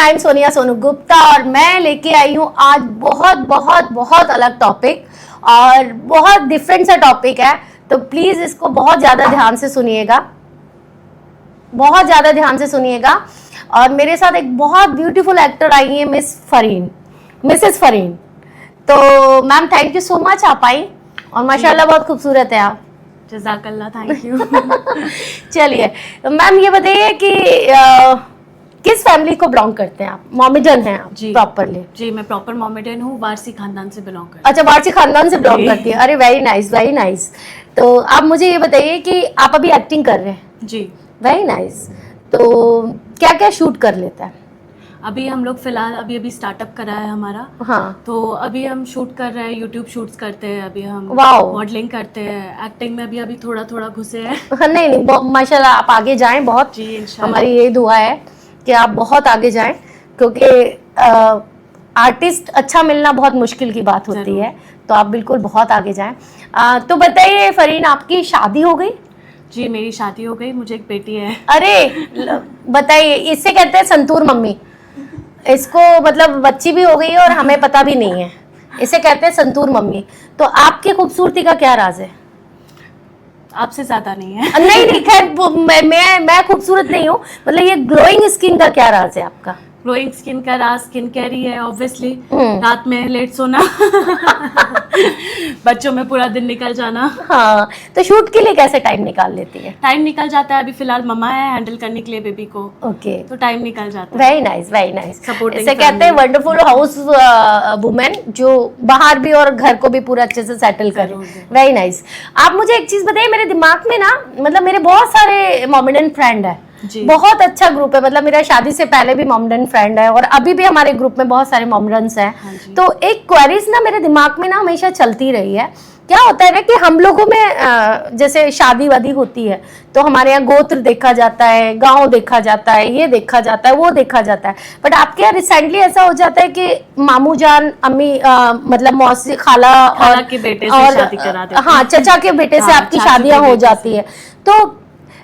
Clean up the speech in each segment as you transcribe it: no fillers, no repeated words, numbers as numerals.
I am Sonia Sonu Gupta और मैं लेके आई हूँ आज बहुत बहुत बहुत अलग टॉपिक और बहुत डिफरेंट सा टॉपिक है। तो प्लीज इसको बहुत ज्यादा ध्यान से सुनिएगा, बहुत ज्यादा ध्यान से सुनिएगा। और मेरे साथ एक बहुत ब्यूटीफुल एक्टर आई है मिसेस फरीन। तो ma'am thank you so much, आप आई और माशाल्लाह बहुत खूबसूरत है आप। जज़ाकल्लाह, थैंक यू। चलिए मैम ये बताइए कि किस फैमिली को बिलोंग करते हैं आप? मोमेडन हैं आप जी प्रॉपरली? जी, मैं प्रॉपर मोमेडन हूँ, वारसी खानदान से बिलोंग करती अच्छा, वारसी खानदान से बिलोंग करती है। अरे वेरी नाइस वेरी नाइस। तो आप मुझे ये बताइए कि आप अभी एक्टिंग कर रहे हैं? हूँ जी। Very nice. तो क्या क्या शूट कर लेता है? अभी हम लोग फिलहाल अभी स्टार्टअप करा है हमारा। हाँ, तो अभी हम शूट कर रहे हैं, यूट्यूब शूट्स करते हैं, अभी हम वाओ। मॉडलिंग करते हैं, एक्टिंग में भी अभी थोड़ा थोड़ा घुसे हैं। नहीं नहीं, माशाल्लाह आप आगे जाएं बहुत। जी इंशाल्लाह। हमारी यही दुआ है कि आप बहुत आगे जाएं, क्योंकि आर्टिस्ट अच्छा मिलना बहुत मुश्किल की बात होती जरूर। है। तो आप बिल्कुल बहुत आगे जाएं। तो बताइए फरीन, आपकी शादी हो गई? जी मेरी शादी हो गई, मुझे एक बेटी है। अरे बताइए, इससे कहते हैं संतूर मम्मी। इसको मतलब बच्ची भी हो गई है और हमें पता भी नहीं है। इसे कहते हैं संतूर मम्मी। तो आपकी खूबसूरती का क्या राज है? आपसे ज्यादा नहीं है। नहीं नहीं, खैर मैं खूबसूरत नहीं हूँ, मतलब ये ग्लोइंग स्किन का क्या राज है आपका? ग्लोइंग स्किन का राज स्किन केयर ही है ऑब्वियसली। रात में लेट सोना, बच्चों में पूरा दिन निकल जाना। हाँ, तो शूट के लिए कैसे टाइम निकाल लेती है? टाइम निकल जाता है, अभी फिलहाल मम्मा है हैंडल करने के लिए बेबी को, ओके, तो टाइम निकल जाता है। Very nice very nice. Supporting इसे कहते हैं वंडरफुल हाउस वुमेन, जो बाहर भी और घर को भी पूरा अच्छे से सेटल करे। Very nice. आप मुझे एक चीज बताइए, मेरे दिमाग में ना, मतलब मेरे बहुत सारे मोमेडन फ्रेंड है, जी। बहुत अच्छा ग्रुप है। मतलब मेरा शादी से पहले भी मोमेडन फ्रेंड है और अभी भी हमारे ग्रुप में बहुत सारे मोमेडन्स हैं। हाँ जी। तो एक क्वेरीज ना मेरे दिमाग में ना हमेशा चलती रही है। क्या होता है ना कि हम लोगों में जैसे शादी वादी होती है तो हमारे यहाँ गोत्र देखा जाता है, गांव देखा जाता है, ये देखा जाता है, वो देखा जाता है। बट आपके यहाँ रिसेंटली ऐसा हो जाता है कि मामू जान, अम्मी मतलब मौसी, खाला और के बेटे से शादी करा देते हैं। हाँ, चचा के बेटे से हाँ, आपकी चाचू शादियां के हो बेटे जाती है। तो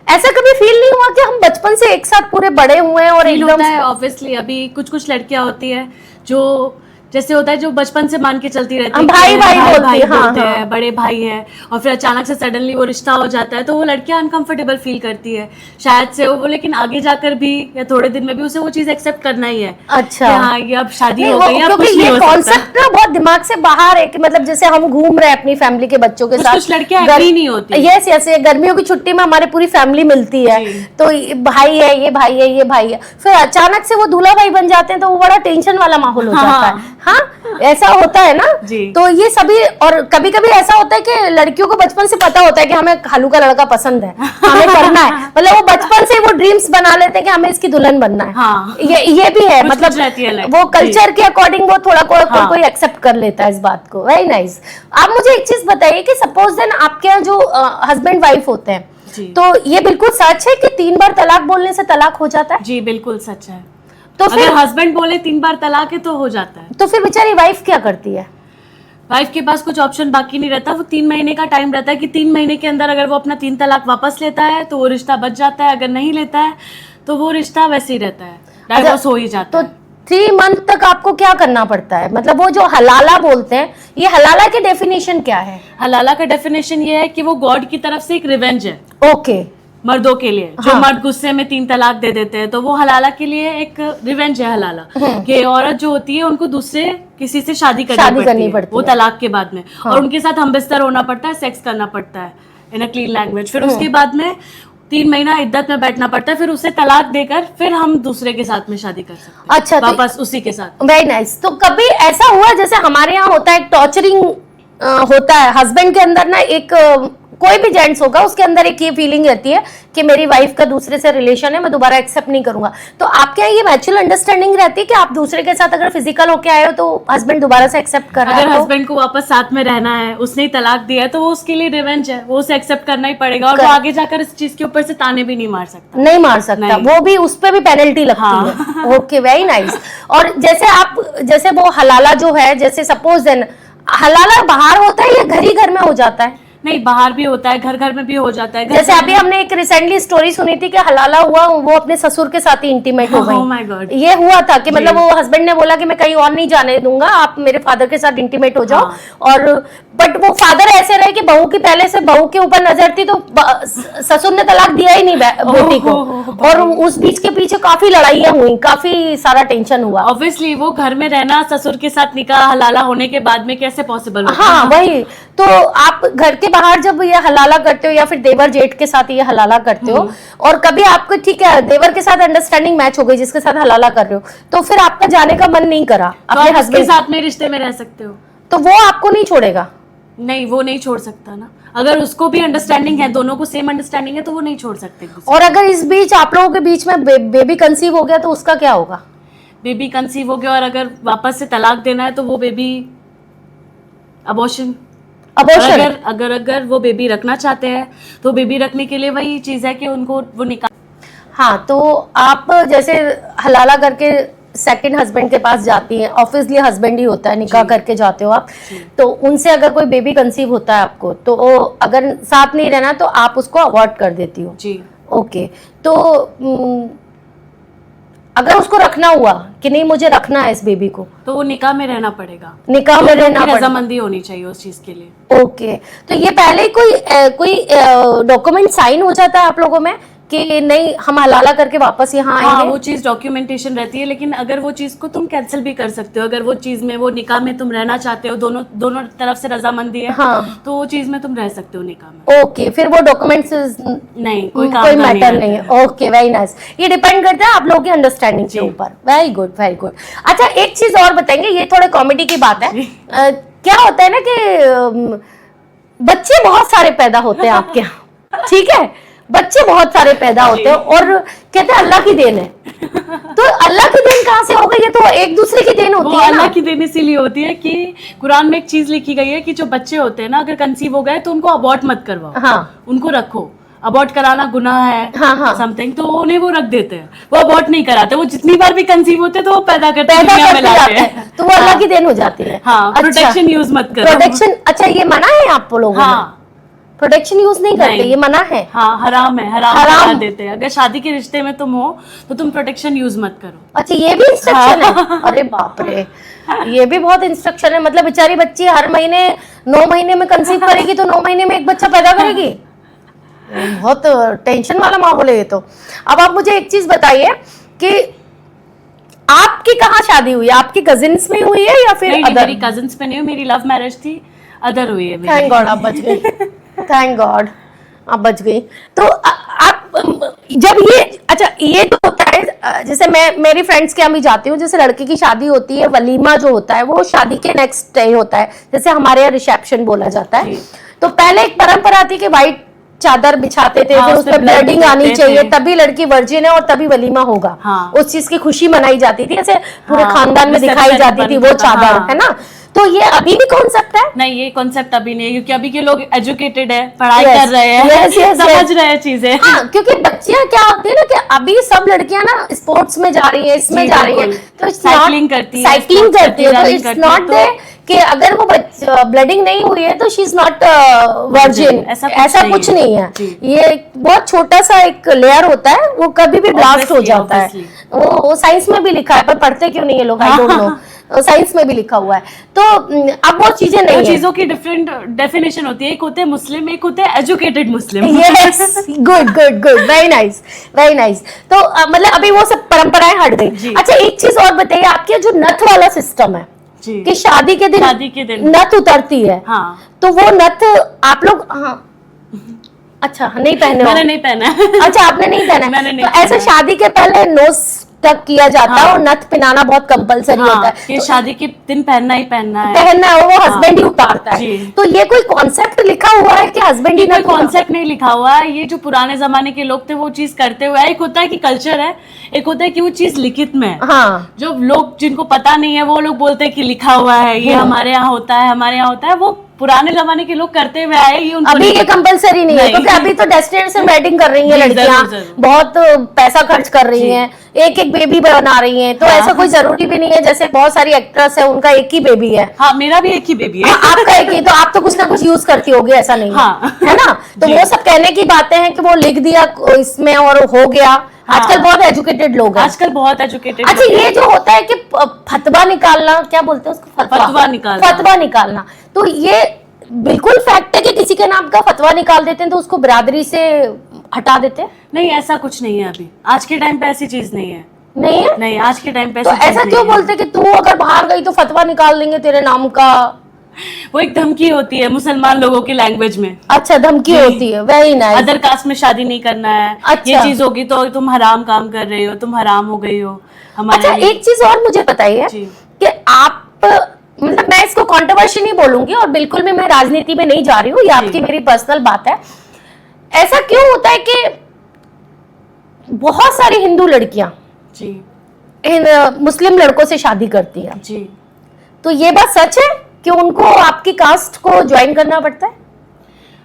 ऐसा कभी फील नहीं हुआ कि हम बचपन से एक साथ पूरे बड़े हुए हैं और फील एकदम होता है ऑब्वियसली। अभी कुछ लड़कियां होती है जो जैसे होता है जो बचपन से मान के चलती रहती है, भाई भाई बोलती है, हाँ, बोलते हाँ। हैं, बड़े भाई है, और फिर अचानक से सडनली वो रिश्ता हो जाता है, तो वो लड़कियां अनकंफर्टेबल फील करती है शायद से वो, लेकिन आगे जाकर भी या थोड़े दिन में भी उसे वो चीज एक्सेप्ट करना ही है। अच्छा, कि हाँ ये अब शादी नहीं, हो वो गई, अब क्योंकि कुछ नहीं ये हो सकता। कॉन्सेप्ट ना बहुत दिमाग से बाहर है कि मतलब जैसे हम घूम रहे हैं अपनी फैमिली के बच्चों के साथ, कुछ लड़कियां agree नहीं होती। यस यस, गर्मियों की छुट्टी में हमारे पूरी फैमिली मिलती है, जी। तो ये भाई है, ये भाई है, ये भाई है, फिर अचानक से वो दूल्हा भाई बन जाते हैं तो वो बड़ा टेंशन वाला माहौल हो जाता है। हाँ, ऐसा होता है ना जी। तो ये सभी, और कभी कभी ऐसा होता है कि लड़कियों को बचपन से पता होता है कि हमें खालू का लड़का पसंद है, हमें करना है, मतलब वो बचपन से वो ड्रीम्स बना लेते हैं कि हमें इसकी दुल्हन बनना है। हाँ। ये भी है, कुछ मतलब रहती है लाइफ। वो कल्चर के अकॉर्डिंग वो थोड़ा हाँ। कोई एक्सेप्ट कर लेता है इस बात को। Very nice. आप मुझे एक चीज बताइए कि सपोज देन आपके यहाँ जो हस्बैंड वाइफ होते हैं, जी। तो ये बिल्कुल सच है कि 3 बार तलाक बोलने से तलाक हो जाता है? जी बिल्कुल सच है। तो अगर फिर हस्बैंड बोले 3 बार तलाक है तो हो जाता है। तो फिर बेचारी वाइफ क्या करती है? वाइफ के पास कुछ ऑप्शन बाकी नहीं रहता, वो 3 महीने का टाइम रहता है कि 3 महीने के अंदर अगर वो अपना 3 तलाक वापस लेता है तो वो रिश्ता बच जाता है, अगर नहीं लेता है तो वो रिश्ता वैसे ही रहता है, डाइवोर्स हो ही जाता तो है। 3 मंथ तक आपको क्या करना पड़ता है? मतलब वो जो हलाला बोलते हैं, ये हलाला की डेफिनेशन क्या है? हलाला का डेफिनेशन ये है कि वो गॉड की तरफ से एक रिवेंज है ओके, मर्दों के लिए। जो हाँ। मर्द गुस्से में 3 तलाक दे देते हैं तो वो हलाला के लिए एक रिवेंज है। हलाला कि औरत जो होती है उनको दूसरे किसी से शादी करनी पड़ती है वो तलाक के बाद में, और उनके साथ हमबिस्तर होना पड़ता है, सेक्स करना पड़ता है इन अ क्लीन लैंग्वेज। फिर उसके बाद में 3 महीना इद्दत में बैठना पड़ता है, फिर उसे तलाक देकर फिर हम दूसरे के साथ में शादी कर सकते हैं। अच्छा, वापस उसी के साथ। Very nice. तो कभी ऐसा हुआ जैसे हमारे यहाँ होता है टॉर्चरिंग होता है, हस्बैंड के अंदर ना एक कोई भी जेंट्स होगा उसके अंदर एक ये फीलिंग रहती है कि मेरी वाइफ का दूसरे से रिलेशन है, मैं दोबारा एक्सेप्ट नहीं करूंगा। तो आपके यहाँ ये म्यूचुअल अंडरस्टैंडिंग रहती है कि आप दूसरे के साथ अगर फिजिकल होके आए हो तो हस्बैंड दोबारा से एक्सेप्ट कर रहा है? अगर हस्बैंड को वापस साथ में रहना है, उसने ही तलाक दिया है, तो वो उसके लिए रिवेंज है, वो उसे एक्सेप्ट करना ही पड़ेगा, और वो आगे जाकर इस चीज के ऊपर से ताने भी नहीं मार सकता। नहीं मार सकता, नहीं। वो भी उस पे भी पेनल्टी लगती हाँ। है। Okay, very nice. और जैसे वो हलाला जो है, जैसे सपोज देन हलाला बाहर होता है या घर ही घर में हो जाता है? नहीं, बाहर भी होता है, घर घर में भी हो जाता है। जैसे अभी हमने एक रिसेंटली स्टोरी सुनी थी कि हलाला हुआ, वो अपने ससुर के साथ ही इंटीमेट हो गई। Oh my God. ये हुआ था कि मतलब वो हस्बैंड ने बोला कि मैं कहीं और नहीं जाने दूंगा, आप मेरे फादर के साथ इंटीमेट हो जाओ। और बट वो फादर ऐसे रहे कि बहू की पहले से बहू के ऊपर नजर थी, तो ससुर ने तलाक दिया ही नहीं बेटी को। और उस बीच के पीछे काफी लड़ाइयाँ हुई, काफी सारा टेंशन हुआ। ऑब्वियसली वो घर में रहना, ससुर के साथ निकाह हलाला होने के बाद में कैसे पॉसिबल होगा? हाँ वही तो, आप घर के बाहर जब ये हलाला करते हो या फिर देवर जेठ के साथ ये हलाला करते हो, और कभी आपको ठीक है देवर के साथ अंडरस्टैंडिंग मैच हो गई जिसके साथ हलाला कर रहे हो, तो फिर आपका जाने का मन नहीं करा तो अपने आप उसके हस्बैंड साथ में रिश्ते में रह सकते हो, तो वो आपको नहीं छोड़ेगा। नहीं वो नहीं छोड़ सकता ना। अगर उसको भी अंडरस्टैंडिंग है, दोनों को सेम अंडरस्टैंडिंग है, तो वो नहीं छोड़ सकते। और अगर इस बीच आप लोगों के बीच में बेबी कंसीव हो गया तो उसका क्या होगा? बेबी कंसीव हो गया और अगर वापस से तलाक देना है तो वो बेबी अबॉर्शन। अगर वो बेबी रखना चाहते हैं तो बेबी रखने के लिए वही चीज है कि उनको वो निकाल। हाँ, तो आप जैसे हलाला करके सेकंड हस्बैंड के पास जाती हैं, ऑब्वियसली हस्बैंड ही होता है, निकाह करके जाते हो आप, तो उनसे अगर कोई बेबी कंसीव होता है आपको, तो अगर साथ नहीं रहना तो आप उसको अवॉइड कर देती हो जी। ओके, तो अगर उसको रखना हुआ कि नहीं मुझे रखना है इस बेबी को, तो वो निकाह में रहना पड़ेगा, निकाह में रहना पड़ेगा, रजामंदी होनी चाहिए उस चीज के लिए। ओके, तो ये पहले कोई डॉक्यूमेंट साइन हो जाता है आप लोगों में कि नहीं हम हलाला करके वापस यहाँ आएंगे? हाँ, वो चीज डॉक्यूमेंटेशन रहती है, लेकिन अगर वो चीज को तुम कैंसिल भी कर सकते हो। अगर वो चीज में, वो निकाह में तुम रहना चाहते हो, दोनों तरफ से रजामंदी है, हाँ, तो वो चीज में तुम रह सकते हो निकाह में। ओके, फिर वो डॉक्यूमेंट्स नहीं, कोई मैटर नहीं है। Okay, very nice. ये डिपेंड करता है आप लोगों की अंडरस्टैंडिंग के ऊपर। Very good, very good. अच्छा, एक चीज और बताएंगे, ये थोड़े कॉमेडी की बात है। क्या होता है ना कि बच्चे बहुत सारे पैदा होते हैं आपके यहाँ, ठीक है, बच्चे बहुत सारे पैदा होते हैं और कहते हैं अल्लाह की देन है। तो अल्लाह की देन कहाँ से हो गई? ये तो एक दूसरे की देन होती है। अल्लाह की देन इसीलिए होती है कि कुरान में एक चीज लिखी गई है कि जो बच्चे होते हैं ना, अगर कंसीव हो गए तो उनको अबॉर्ट मत करवाओ। हाँ, उनको रखो। अबॉर्ट कराना गुनाह है, हाँ, समथिंग, तो उन्हें वो रख देते हैं, वो अबॉर्ट नहीं कराते। वो जितनी बार भी कंसीव होते हैं तो वो पैदा करते हैं, तो वो अल्लाह की देन हो जाती है। हाँ, प्रोटेक्शन यूज मत करो। प्रोटेक्शन, अच्छा, ये मना है आप लोगों में? प्रोटेक्शन यूज नहीं करते, ये मना है। हाँ, हराम है, हराम देते हैं। अगर शादी के रिश्ते में तुम हो तो तुम प्रोटेक्शन यूज मत करो। अच्छा, ये भी इंस्ट्रक्शन है? अरे बाप रे, ये भी बहुत इंस्ट्रक्शन है। मतलब बेचारी बच्ची हर महीने 9 महीने में कंसीव करेगी तो 9 महीने में एक बच्चा पैदा करेगी। बहुत टेंशन वाला माहौल है ये तो। अब आप मुझे एक चीज बताइए कि आपकी कहाँ शादी हुई? आपकी कजिन्स में हुई है या फिर नहीं, मेरी कजिन्स में नहीं हुई, मेरी लव मैरिज थी, अदर हुई है। थैंक गॉड आप बच गई, थैंक गॉड आप बच गई। तो आप जब ये, अच्छा, ये तो होता है, जैसे मैं मेरी फ्रेंड्स के यहाँ भी जाती हूँ, जैसे लड़के की शादी होती है, वलीमा जो होता है वो शादी के नेक्स्ट डे होता है, जैसे हमारे यहाँ रिसेप्शन बोला जाता है। तो पहले एक परंपरा थी कि व्हाइट चादर बिछाते थे, फिर उस पर ब्लडिंग आनी चाहिए, तभी लड़की वर्जिन है और तभी वलीमा होगा। हाँ। उस चीज की खुशी मनाई जाती थी, ऐसे पूरे खानदान में दिखाई जाती थी वो चादर, है ना? तो ये अभी भी कॉन्सेप्ट है? नहीं, ये कॉन्सेप्ट अभी नहीं है, क्योंकि अभी के लोग एजुकेटेड है, पढ़ाई कर रहे हैं, समझ रहे हैं चीजें। हाँ, क्योंकि बच्चियां क्या होती है ना कि अभी सब लड़कियां ना स्पोर्ट्स में जा रही है, इसमें जा रही है, तो साइकिलिंग करती है, तो इट्स नॉट दे कि अगर वो ब्लडिंग नहीं हुई है तो शी इज नॉट वर्जिन, ऐसा कुछ नहीं है। ये बहुत छोटा सा एक लेयर होता है, वो कभी भी ब्लास्ट हो जाता है। वो साइंस में भी लिखा है, पर पढ़ते क्यों नहीं है लोग, आई डोंट नो। साइंस में भी लिखा हुआ है। तो अब वो चीजें नहीं है, चीजों की डिफरेंट डेफिनेशन होती है। एक होते हैं मुस्लिम, एक होते हैं educated Muslim. Yes, good good good, very nice, very nice. तो मतलब अभी वो सब परंपराएं हट गई। अच्छा, एक चीज और बताइए, आपके जो नथ वाला सिस्टम है कि शादी के दिन नथ उतरती है, हाँ, तो वो नथ आप लोग, हाँ, अच्छा, नहीं पहने? मैंने नहीं पहना। अच्छा, आपने नहीं पहना? तो ऐसे शादी के पहले नोस तक किया जाता है और नथ पहनाना बहुत कंपलसरी होता है कि शादी के दिन पहनना ही पहनना है, वो हस्बैंड ही उतारता है। तो ये कोई कॉन्सेप्ट लिखा हुआ है कि हस्बैंड ही? कोई कॉन्सेप्ट नहीं लिखा हुआ है, ये जो पुराने जमाने के लोग थे वो चीज करते हुए। एक होता है कि कल्चर है, एक होता है कि वो चीज लिखित में है। हाँ, जो लोग जिनको पता नहीं है वो लोग बोलते हैं कि लिखा हुआ है, ये हमारे यहाँ होता है, हमारे यहाँ होता है, वो पुराने जमाने के लोग करते हुए आए, ये उनको अभी नहीं ये पता। कंपलसरी नहीं है, क्योंकि अभी तो डेस्टिनेशन वेडिंग कर रही हैं जी, लड़कियां, जरूर, जरूर। बहुत पैसा खर्च कर रही जी। हैं, एक एक बेबी बना रही हैं, तो हाँ। ऐसा कोई जरूरी भी नहीं है, जैसे बहुत सारी एक्ट्रेस है उनका एक ही बेबी है। हाँ, मेरा भी एक ही बेबी है। आपका एक ही, तो आप तो कुछ ना कुछ यूज करती होगी, ऐसा नहीं है, हाँ। है ना? तो जी। वो सब कहने की बातें हैं कि वो लिख दिया इसमें और हो गया। हाँ। आजकल बहुत एजुकेटेड लोग हैं। आजकल बहुत एजुकेटेड। अच्छा, ये जो होता है कि फतवा निकालना, क्या बोलते हैं उसको? फतवा निकालना। फतवा निकालना, तो ये बिल्कुल फैक्ट है कि किसी के नाम का फतवा निकाल देते हैं तो उसको बिरादरी से हटा देते हैं? नहीं, ऐसा कुछ नहीं है अभी, आज के टाइम पे ऐसी चीज नहीं है। नहीं है? नहीं, आज के टाइम पे तो ऐसी चीज ऐसा नहीं क्यों है। बोलते कि तू अगर बाहर गई तो फतवा निकाल देंगे तेरे नाम का? वो एक धमकी होती है मुसलमान लोगों की लैंग्वेज में। अच्छा, धमकी होती है, वेरी नाइस। अदर कास्ट में शादी नहीं करना है, अच्छा। ये चीज होगी तो तुम हराम काम कर रहे हो, तुम हराम हो गई हो हमारे अच्छा, लिए। एक चीज और मुझे बताइए जी। कि आप, मतलब मैं इसको कंट्रोवर्सी नहीं बोलूंगी और बिल्कुल भी मैं राजनीति में नहीं जा रही हूँ, ये आपकी मेरी पर्सनल बात है। ऐसा क्यों होता है कि बहुत सारी हिंदू लड़कियां जी इन मुस्लिम लड़कों से शादी करती हैं? जी। तो ये बात सच है कि उनको आपकी कास्ट को ज्वाइन करना पड़ता है?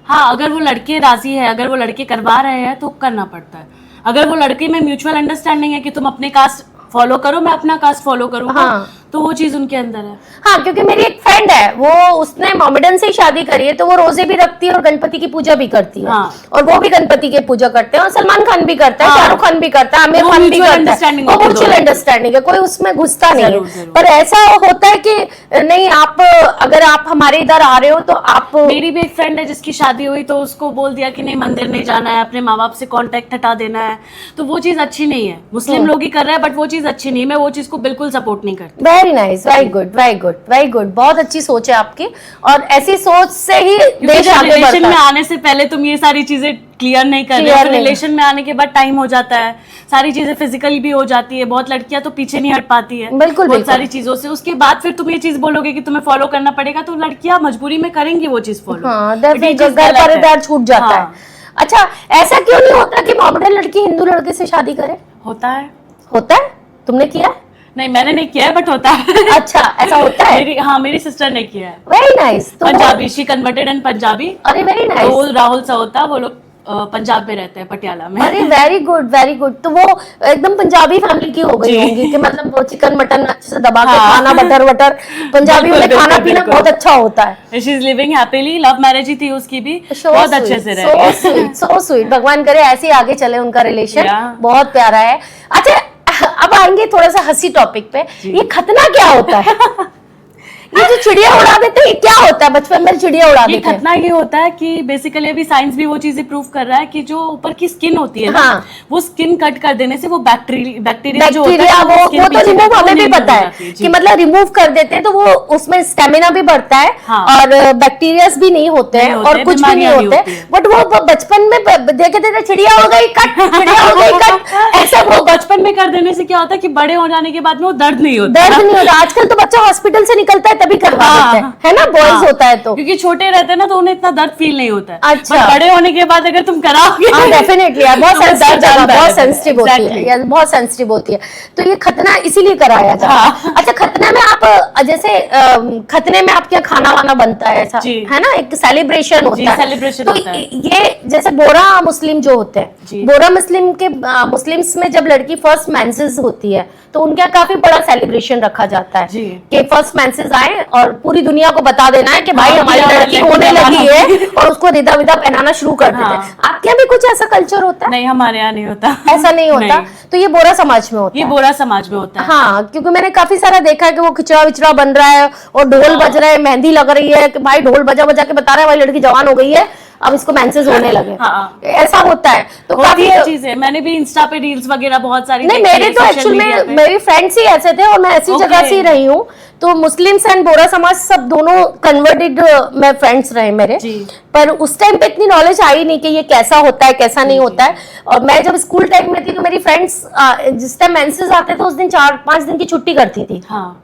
हाँ, अगर वो लड़के राजी है, अगर वो लड़के करवा रहे हैं तो करना पड़ता है। अगर वो लड़के में म्यूचुअल अंडरस्टैंडिंग है कि तुम अपने कास्ट फॉलो करो, मैं अपना कास्ट फॉलो करूंगा, हाँ। तो वो चीज उनके अंदर है। हाँ, क्योंकि मेरी एक फ्रेंड है, वो उसने मोहम्मदन से ही शादी करी है, तो वो रोजे भी रखती है और गणपति की पूजा भी करती है। हाँ। और वो भी गणपति की पूजा करते हैं, और सलमान खान भी करता है, हाँ। शाहरुख खान भी करता है, आमिर वो खान भी mutual करता है। understanding वो होती है म्यूचुअल दोनों। अंडरस्टैंडिंग है, कोई उसमें घुसता नहीं जरूर, है। जरूर। पर ऐसा होता है कि नहीं, आप अगर आप हमारे इधर आ रहे हो तो आप, मेरी भी एक फ्रेंड है जिसकी शादी हुई तो उसको बोल दिया कि नहीं, मंदिर नहीं जाना है, अपने माँ बाप से कांटेक्ट हटा देना है, तो वो चीज अच्छी नहीं है। मुस्लिम लोग ही कर रहे हैं बट वो चीज अच्छी नहीं है, मैं वो चीज को बिल्कुल सपोर्ट नहीं करती। Very nice, very good, very good, very good, बहुत अच्छी सोच है आपकी, और ऐसी सोच से ही देश आगे रिलेशन बढ़ता में है। आने से पहले तुम ये सारी चीजें क्लियर नहीं कर रहे Clear हो, नहीं। रिलेशन में आने के बाद टाइम हो जाता है, सारी चीजें फिजिकली भी हो जाती है, बहुत लड़कियां तो पीछे नहीं हट पाती है बिल्कुल, बहुत बिल्कुल। सारी चीजों से। उसके बाद फिर तुम ये चीज बोलोगे कि तुम्हें फॉलो करना पड़ेगा, तो लड़कियां मजबूरी में करेंगी वो चीज फॉलो। हाँ, But ये डेफिनेटली चीज घर गलत है। परिवार छूट जाता हाँ। है। अच्छा, ऐसा क्यों नहीं होता कि मोहम्मदन लड़की हिंदू लड़के से शादी करे? होता है। होता है? तुमने किया है? नहीं, मैंने नहीं किया है बट होता है। अच्छा, ऐसा होता है? मेरी सिस्टर ने किया है। Very nice. तो Punjabi, she converted in Punjabi. अरे वेरी तो नाइस, राहुल सहोता, वो लोग पंजाब में रहते हैं, पटियाला में। अरे वेरी गुड, वेरी गुड। तो वो एकदम पंजाबी फैमिली की हो गई जी। होंगी कि मतलब वो चिकन मटन अच्छे से दबा के हाँ। खाना, बटर वटर, पंजाबी बिल्कुल, में खाना बिल्कुल, पीना बिल्कुल। बहुत अच्छा होता है। She is living happily, love marriage ही थी उसकी भी, बहुत अच्छे से रह रही है। सो स्वीट, भगवान करे ऐसे ही आगे चले उनका रिलेशन, Yeah. बहुत प्यारा है। अच्छा, अब आएंगे थोड़ा सा हंसी टॉपिक पे। ये खतना क्या होता है? ये जो चिड़िया उड़ा देते हैं, ये क्या होता है? बचपन में चिड़िया उड़ा ये देते हैं। खतना ये होता है कि बेसिकली अभी साइंस भी वो चीजें प्रूव कर रहा है कि जो ऊपर की स्किन होती है ना, हाँ। वो स्किन कट कर देने से वो बैक्टीरिया जो होता बैक्टीरिया, है वो skin तो पीछे रिमूव वो हमें भी remove पता हो है जाती जी। कि मतलब रिमूव कर देते हैं तो वो उसमें स्टेमिना भी बढ़ता है, हाँ। और बैक्टीरियाज भी नहीं होते हैं, नहीं होते, और कुछ भी नहीं बीमारियां नहीं होते। होती है। बट वो बचपन में देखे थे चिड़िया हो गई कट, चिड़िया हो गई कट, ऐसा वो वो बचपन में कर देने से क्या होता है कि बड़े हो जाने के बाद में वो दर्द नहीं होता। दर्द नहीं होता। आजकल तो बच्चा हॉस्पिटल से निकलता है तभी करवा हाँ। देते हैं, है ना? बॉयज हाँ। होता है तो। क्योंकि छोटे रहते हैं ना तो उन्हें इतना दर्द फील नहीं होता है। अच्छा। But बड़े होने के बाद अगर तुम कराओगे हाँ, डेफिनेटली यार, बहुत तो उसका सेंसिटिव दर्द बहुत रहता है। सेंसिटिव होती है Exactly. यार, बहुत सेंसिटिव होती है। तो ये खतना इसीलिए कराया जाता है। हाँ। अच्छा, खतने में आप जैसे खतने में आपके यहाँ खाना वाना बनता है, ऐसा जी। है ना? एक सेलिब्रेशन होता जी, है। celebration तो होता है। ये जैसे बोरा मुस्लिम जो होते हैं, जी। बोरा मुस्लिम के मुस्लिम्स में जब लड़की फर्स्ट मेंसेस होती है तो उनके यहाँ काफी बड़ा सेलिब्रेशन रखा जाता है जी। कि फर्स्ट मेंसेस आए और पूरी दुनिया को बता देना है कि भाई हाँ, हमारी हमारी लड़की लड़की होने जवान लगी हो है, गई। और उसको रिदा विदा पहनाना शुरू कर देते हैं। हाँ। आपके यहाँ भी कुछ ऐसा कल्चर होता है? नहीं, हमारे यहाँ नहीं होता। ऐसा नहीं होता। नहीं। तो ये बोरा समाज में होता ये है। बोरा समाज में होता है। हाँ, क्योंकि मैंने काफी सारा देखा है कि वो खिचड़ा विचड़ा बन रहा है और ढोल बज रहा है, मेहंदी लग रही है कि भाई ढोल बजा बजा के बता रहा है भाई लड़की जवान हो गई है, अब इसको मेंसेस होने लगे। हाँ। ऐसा होता है तो होती काफी है चीजें। मैंने भी इंस्टा पे रील्स वगैरह बहुत सारी नहीं, देखी मेरे है, तो social एक्चुअल media में पे। मेरी फ्रेंड्स ही ऐसे थे और मैं ऐसी Okay. जगह से ही रही हूँ, तो मुस्लिम्स एंड बोरा समाज सब दोनों कन्वर्टेड में फ्रेंड्स रहे मेरे। जी। पर उस टाइम पे इतनी नॉलेज आई नहीं कि ये कैसा होता है कैसा नहीं होता है। और मैं जब स्कूल टाइम में थी तो मेरी फ्रेंड्स जिस टाइम मेंसेस आते थे उस दिन 4-5 दिन की छुट्टी करती थी। हाँ।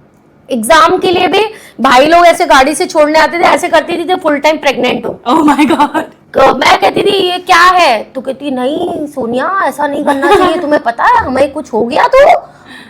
एग्जाम के लिए भी भाई लोग ऐसे गाड़ी से छोड़ने आते थे, ऐसे करती थी फुल टाइम प्रेग्नेंट हो। Oh my God. तो मैं कहती थी ये क्या है, तो कहती नहीं सोनिया ऐसा नहीं करना चाहिए, तुम्हें पता है हमें कुछ हो गया तो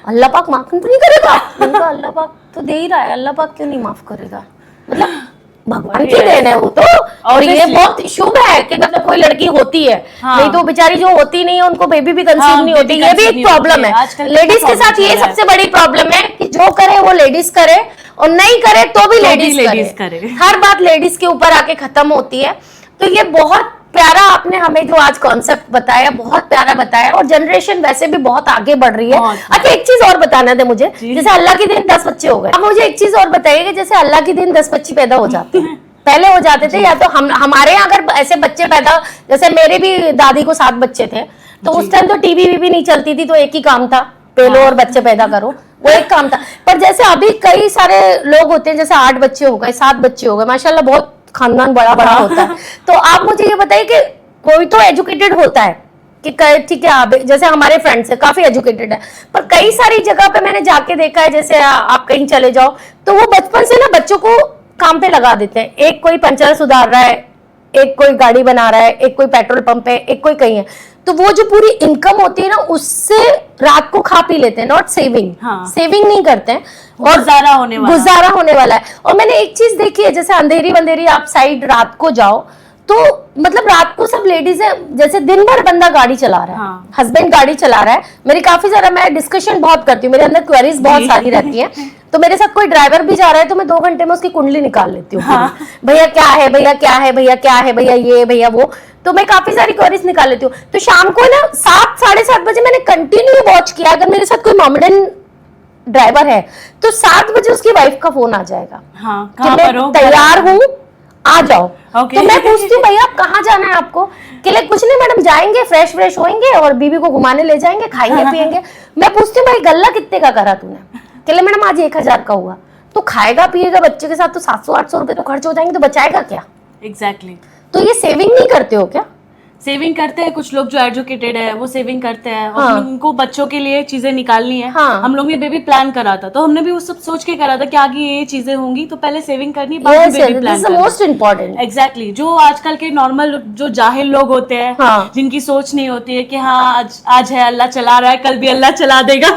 अल्लाह पाक माफ तो नहीं करेगा। मैंने कहा अल्लाह पाक तो दे ही रहा है, अल्लाह पाक क्यों नहीं माफ करेगा? मतलब भगवान की देन है वो तो। और ये बहुत शुभ है कि मतलब कोई लड़की होती है, नहीं तो बेचारी जो होती नहीं है उनको बेबी भी कंसीव नहीं होती, ये भी एक प्रॉब्लम है लेडीज के साथ। ये सबसे बड़ी प्रॉब्लम है कि जो करे वो लेडीज करे और नहीं करे तो भी लेडीज करे। हर बात लेडीज के ऊपर आके खत्म होती है। तो ये बहुत प्यारा आपने हमें जो आज कॉन्सेप्ट बताया, बहुत प्यारा बताया। और जनरेशन वैसे भी बहुत आगे बढ़ रही है। अच्छा एक चीज और बताना दे मुझे, जैसे अल्लाह के दिन 10 बच्चे हो गए, अब मुझे एक चीज और बताइए कि जैसे अल्लाह के दिन 10 बच्चे पैदा हो जाते हैं, पहले हो जाते थे या तो हमारे यहाँ अगर ऐसे बच्चे पैदा, जैसे मेरे भी दादी को 7 बच्चे थे, तो उस टाइम तो टीवी वीवी नहीं चलती थी, तो एक ही काम था, पेलो और बच्चे पैदा करो, वो एक काम था। पर जैसे अभी कई सारे लोग होते हैं, जैसे 8 बच्चे हो गए, 7 बच्चे हो गए, माशाल्लाह बहुत खानदान बड़ा बड़ा होता है। तो आप मुझे ये बताइए कि कोई तो एजुकेटेड होता है कि ठीक है, आप जैसे हमारे फ्रेंड्स है काफी एजुकेटेड है, पर कई सारी जगह पे मैंने जाके देखा है, जैसे आप कहीं चले जाओ तो वो बचपन से ना बच्चों को काम पे लगा देते हैं। एक कोई पंचर सुधार रहा है, एक कोई गाड़ी बना रहा है, एक कोई पेट्रोल पंप है, एक कोई कहीं है, तो वो जो पूरी इनकम होती है ना उससे रात को खा पी लेते हैं, नॉट सेविंग। सेविंग नहीं करते हैं और गुजारा होने वाला है। और मैंने एक चीज देखी है, जैसे अंधेरी बंधेरी आप साइड रात को जाओ तो मतलब रात को सब लेडीज है, जैसे दिन भर बंदा गाड़ी चला रहा है, हस्बैंड गाड़ी चला रहा है, मेरी काफी सारा मैं डिस्कशन बहुत करती हूँ, मेरे अंदर क्वेरीज बहुत सारी रहती है, तो मेरे साथ कोई ड्राइवर भी जा रहा है तो मैं 2 घंटे में उसकी कुंडली निकाल लेती हूँ। भैया क्या है, भैया क्या है, भैया क्या है, भैया ये भैया वो, तो मैं काफी सारी क्वेरीज निकाल लेती हूँ। तो शाम को ना 7 साढ़े 7 बजे मैंने कंटिन्यू वॉच किया, अगर मेरे साथ कोई मोमेडन ड्राइवर है तो 7 बजे उसकी वाइफ का फोन आ जाएगा, तैयार हूँ आ जाओ। तो मैं पूछती हूँ भैया आप कहाँ जाना है आपको? कि लिए कुछ नहीं मैडम, जाएंगे फ्रेश होएंगे और बीबी को घुमाने ले जाएंगे, खाएंगे पिएंगे। मैं पूछती हूँ भाई गल्ला कितने का करा तूने? कि लिए मैडम आज 1000 का हुआ। तो खाएगा पिएगा बच्चे के साथ तो 700-800 रुपए तो खर्च हो जाएंगे, तो बचाएगा क्या? एग्जैक्टली। तो ये सेविंग नहीं करते हो क्या? सेविंग करते हैं कुछ लोग जो एजुकेटेड है, वो सेविंग करते हैं और उनको बच्चों के लिए चीजें निकालनी है। हम लोग ने बेबी प्लान करा था, तो हमने भी वो सब सोच के करा था कि आगे ये चीजें होंगी, तो पहले सेविंग करनी, बाद में बेबी प्लान करना। Most important. एग्जैक्टली। जो आजकल के नॉर्मल जो जाहिल लोग होते हैं, जिनकी सोच नहीं होती है कि हाँ आज है अल्लाह चला रहा है, कल भी अल्लाह चला देगा।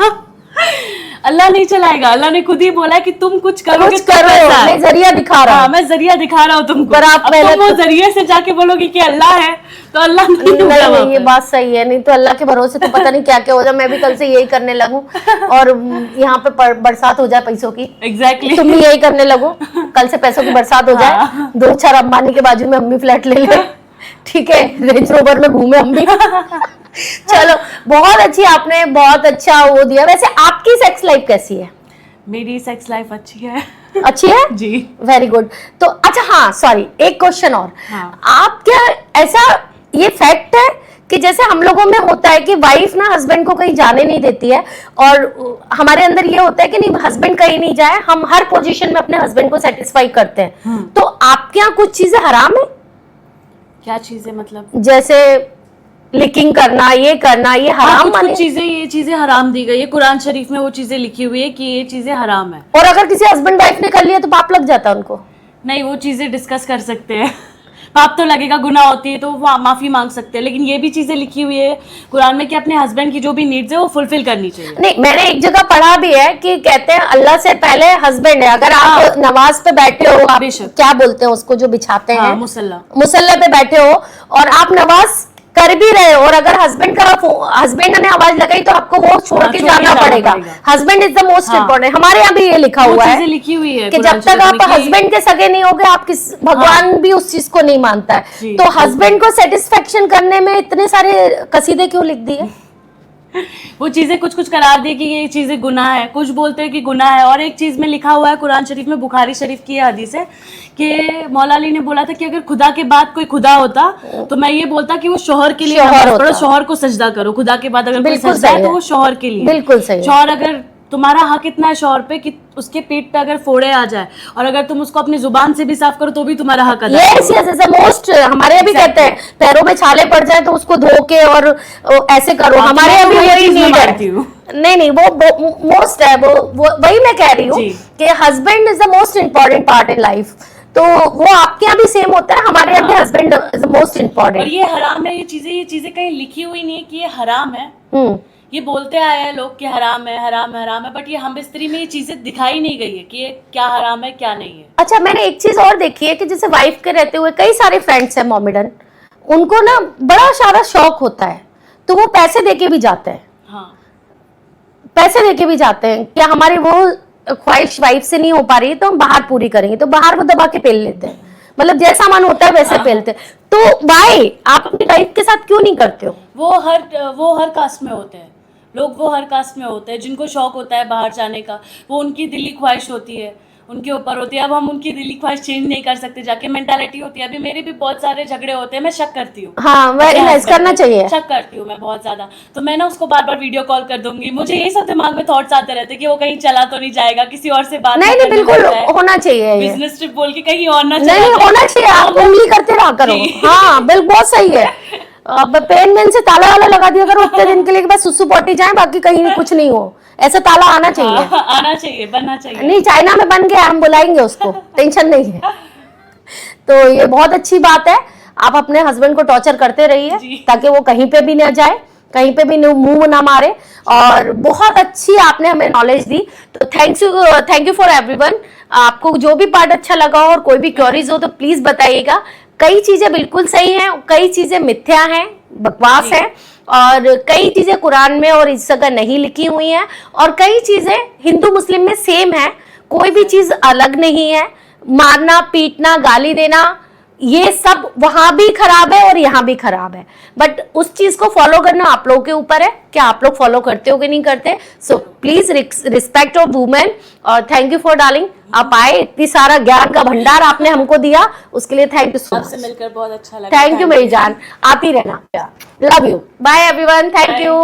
अल्लाह नहीं चलाएगा, अल्लाह ने खुद ही बोला है कि तुम कुछ करोगे, मैं जरिया दिखा रहा हूँ, मैं जरिया दिखा रहा हूँ तुमको। पर आप तुम वो जरिए से जाके बोलोगे कि अल्लाह है, तो अल्लाह नहीं, ये बात सही है। नहीं तो अल्लाह के भरोसे तो पता नहीं क्या क्या हो जाए। मैं भी कल से यही करने लगूं और यहाँ पे बरसात हो जाए पैसों की। एग्जैक्टली। तुम भी यही करने लगो, कल से पैसों की बरसात हो जाए, 2-4 अंबानी के बाजू में हम भी फ्लैट ले ले, ठीक है, रेंज रोवर में घूमे हम भी। चलो बहुत अच्छी, आपने बहुत अच्छा वो दिया। वैसे आपकी सेक्स लाइफ कैसी है? मेरी सेक्स लाइफ अच्छी है। अच्छी है जी, वेरी गुड। तो अच्छा हाँ सॉरी, एक क्वेश्चन और। आप क्या ऐसा ये फैक्ट है कि जैसे हम लोगों में होता है कि वाइफ ना हस्बैंड को कहीं जाने नहीं देती है, और हमारे अंदर ये होता है कि नहीं हस्बैंड कहीं नहीं जाए, हम हर पोजीशन में अपने हस्बैंड को सेटिस्फाई करते हैं, तो आपके यहाँ कुछ चीजें हराम है? क्या चीजें मतलब? जैसे लिकिंग करना, ये करना, ये हराम माने? चीजें, ये चीजें हराम दी गई है, कुरान शरीफ में वो चीजें लिखी हुई है कि ये चीजें हराम है। और अगर किसी हस्बैंड वाइफ ने कर लिया तो पाप लग जाता है उनको? नहीं, वो चीजें डिस्कस कर सकते हैं। पाप तो लगेगा, गुनाह होती है तो वो माफी मांग सकते हैं, लेकिन ये भी चीजें लिखी हुई है कुरान में कि अपने हस्बैंड की जो भी नीड्स है वो फुलफिल करनी चाहिए। नहीं, मैंने एक जगह पढ़ा भी है कि कहते हैं अल्लाह से पहले हस्बैंड है। अगर आप नमाज पे बैठे हो, आप क्या बोलते हैं उसको जो बिछाते हैं, मुसल्ला पे बैठे हो और आप नमाज कर भी रहे हो, और अगर हस्बैंड ने आवाज लगाई तो आपको वो छोड़ के जाना पड़ेगा। Husband is the most important. हमारे यहाँ भी ये लिखा हुआ है, लिखी हुई है कि जब तक आप हस्बैंड के सगे नहीं होगे, आप किस भगवान भी उस चीज को नहीं मानता है। तो हस्बैंड को सेटिस्फेक्शन करने में इतने सारे कसीदे क्यों लिख दिए? वो चीजें कुछ करार दी कि ये चीजें गुनाह है, कुछ बोलते हैं कि गुनाह है। और एक चीज में लिखा हुआ है कुरान शरीफ में, बुखारी शरीफ की हदीस है कि मौला अली ने बोला था कि अगर खुदा के बाद कोई खुदा होता तो मैं ये बोलता कि वो शोहर के लिए नमाज पढ़ो, शोहर को सजदा करो। खुदा के बाद अगर कोई सजदा है तो वो शोहर के लिए। बिल्कुल सही। शोहर अगर तुम्हारा हक इतना है शोहर पे कि उसके पीठ पे अगर फोड़े आ जाए और अगर तुम उसको अपनी जुबान से भी साफ करो तो भी तुम्हारा हक अदा है। यस यस, मोस्ट हमारे यहाँ भी कहते हैं पैरों में छाले पड़ जाए तो उसको धो के और ऐसे करो। हमारे यहाँ भी वही नीड है। नहीं, वो मोस्ट है, वो वही मैं कह रही हूँ कि husband is the most important part in life. तो वो आपके यहाँ भी सेम होता है, हमारे यहाँ भी husband is the most important. और ये हराम है, ये चीजें कहीं लिखी हुई नहीं है कि ये हराम है। ये बोलते आए हैं लोग कि हराम है हराम है हराम है, बट ये हम बिस्तरी में ये चीजें दिखाई नहीं गई है कि ये क्या हराम है क्या नहीं है। अच्छा, मैंने एक चीज और देखी है कि जैसे वाइफ के रहते हुए कई सारे फ्रेंड्स हैं मोमेडन, उनको ना बड़ा सारा शौक होता है तो वो पैसे देके भी जाते हैं। हाँ, पैसे देके भी जाते हैं कि हमारी वो ख्वाहिश वाइफ से नहीं हो पा रही है तो हम बाहर पूरी करेंगे, तो बाहर वो दबा के पेल लेते हैं, मतलब जैसा मन होता है वैसे पेलते हैं। तो भाई आप अपनी वाइफ के साथ क्यों नहीं करते हो? वो हर कास्ट में होते हैं लोग, वो हर कास्ट में होते हैं जिनको शौक होता है बाहर जाने का, वो उनकी दिली ख्वाहिश होती है, उनके ऊपर होती है। अब हम उनकी दिली ख्वाहिश चेंज नहीं कर सकते, जाके मेंटालिटी होती है। अभी मेरे भी बहुत सारे झगड़े होते हैं, मैं शक करती हूँ। हाँ, वेरी नाइस, करना चाहिए। शक करती हूँ मैं बहुत ज्यादा, तो मैं ना उसको बार बार वीडियो कॉल कर दूंगी। मुझे यही सब दिमाग में थॉट्स आते रहते कि वो कहीं चला तो नहीं जाएगा, किसी और से बात नहीं, बिल्कुल होना चाहिए, बिजनेस ट्रिप बोल के कहीं और ना नहीं होना चाहिए। आप उंगली करते रहा करो। हाँ बिल्कुल, बहुत सही है। अब पेन वेन से ताला वाला लगा दिया करो उतने दिन के लिए, बस सुसु पोटी जाए, बाकी कहीं कुछ नहीं हो, ऐसा ताला आना चाहिए। आना चाहिए, बनना चाहिए। नहीं, चाइना में बन गया, हम बुलाएंगे उसको, टेंशन नहीं है। तो ये बहुत अच्छी बात है, आप अपने हस्बैंड को टॉर्चर करते रहिए ताकि वो कहीं पे भी ना जाए, कहीं पे भी मुंह ना मारे। और बहुत अच्छी आपने हमें नॉलेज दी, तो थैंक यू फॉर एवरीवन। आपको जो भी पार्ट अच्छा लगा हो और कोई भी क्वेरीज हो तो प्लीज बताइएगा। कई चीजें बिल्कुल सही हैं, कई चीजें मिथ्या हैं, बकवास है, और कई चीजें कुरान में और इस जगह नहीं लिखी हुई हैं, और कई चीजें हिंदू मुस्लिम में सेम है, कोई भी चीज अलग नहीं है। मारना, पीटना, गाली देना, ये सब वहां भी खराब है और यहाँ भी खराब है, बट उस चीज को फॉलो करना आप लोगों के ऊपर है कि आप लोग फॉलो करते हो कि नहीं करते। So please respect of women. और थैंक यू फॉर डार्लिंग, आप आए, इतनी सारा ज्ञान का भंडार आपने हमको दिया, उसके लिए थैंक यू सो मच। आपसे मिलकर बहुत अच्छा लगा। थैंक यू मेरी जान, आती रहना। Love you, bye everyone, thank you.